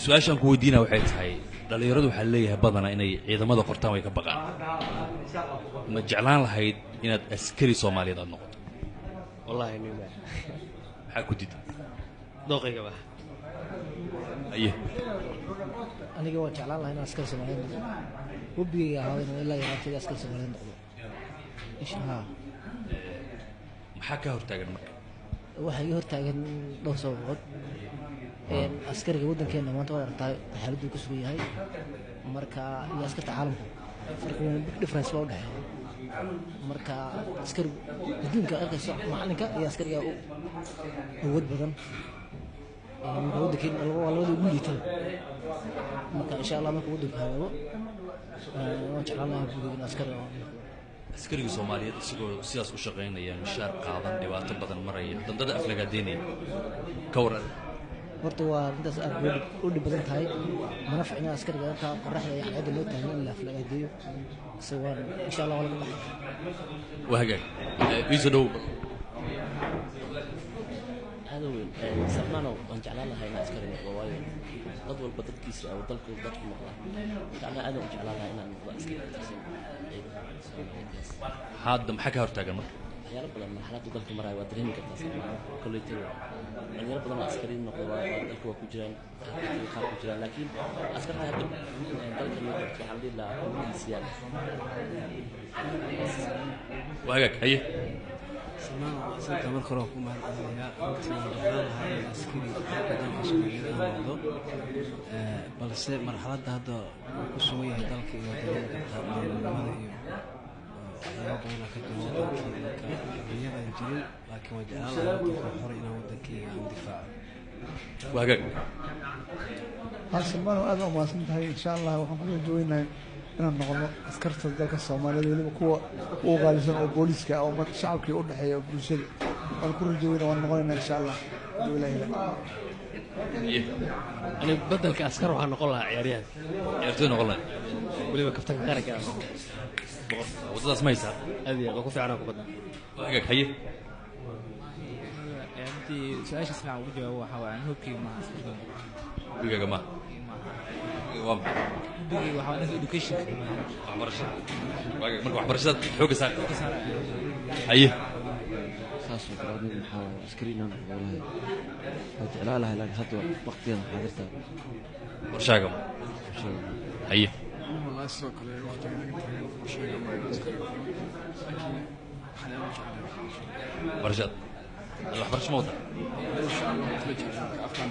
su-aashaan ku weydiina waxay tahay dhalinyaradu waxaa leeyahay badana inay ciidamada qortaan way ka baqaan ma jeclaan lahayd inaad askari Soomaaliyeed aad noqoto wallahi nima maxaa ku diiday dooqayga ba aye aniga waa jeclaan lahaa inaan askari Soomaaliyeed noqdo hubbiga haween ilaa yaraatay askari Soomaaliyeed noqdo insha Allah maxaa ka hortaagan marka waxa iga hortaagan dhowr sababood askariga waddankeena maanta waa aragtay xaaladdu ku sugan yahay marka iyo askarta caalamka farqi weyn big difference waa u dhaxeeya marka askari adduunka arkayso macalinka iyo askariga awood badan waddankeena labada ugu liitaan marka insha Allah marka waddanka haago waan jeclaan lahaa in askari askariga Soomaaliyeed isagoo sidaas u shaqeynaya mishaar qaadan dhibaato badan maraya dandada aflagaadeynaya ka waran horta waa intaas aad u dhib badan tahay mana fiicna askariga ka qoraxda iyo xaalada loo taagan in la aflagaadeeyo sawaan insha Allah wala baxay wahagaag isu dhow hada weyn sabmano aan jeclaan lahaa in askari noqdo waayo dad walba dadkiisa oo dalka dadku noqda ana aad u jeclaan lahaa inaan noqdo askari hadda maxaa ka hortaagan marka waxyaalo badan marxaladda dalka maray waa dareemi kartaa kolleeytay dhalinyaro badan askari noqdo waa dalka waa ku jiraan qaar ku jiraan laakiin askarta hadda dalka loo qabto waxaa la dhihi lahaa polisiyaal wahagaag haye سمعنا سنت مرة روحكم مع الأهلية وقتنا عسكري قدام عشوائي الموضوع بس مرحلة هذا كسوية ذلك يودرون كتاب ماذا يابون كتاب هي الجريء لكن وجعل الله حرينا ودكي عن دفاع wahagaag سمعنا هذا ما سنتهي إن شاء الله وحنا جوينا inaan noqono askarta dalka Soomaaliyeed waliba kuwa u qaalisan oo booliska oo marka shacabka u dhaxeeyo bulshada aan ku rajayno waan noqonaynaa insha Allah ani badalka askar waxaan noqon lahaa ciyaaryahan ciyaartoy noqon lahayd waliba kaftanka qaranka wadadaas ma haysaa aad iyo ku fiican ku badan wahagaag haye أنتي سؤال اسمع وجهه وحوان هوكي مع bigaaga ma waa بيجي وحوان education marka waxbarashada xooga saar haye saasoo kale adigu maxaa askariina noqolahay waa jeclaan lahaa laakiin hadda waqtigan xaadirta warshaaga haye والله السوق اللي وقت شيء ما يذكر warshad waxbarasho mooda إن شاء الله تلجأ أفلام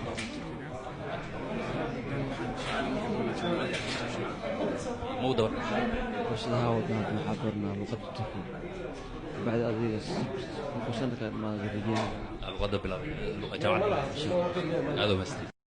mooda warshadaha wadnaha maxaa barnaa luqadda turkiga بعد هذه السنة كان ما غير الغدا بلا لغة جامعة هذا بس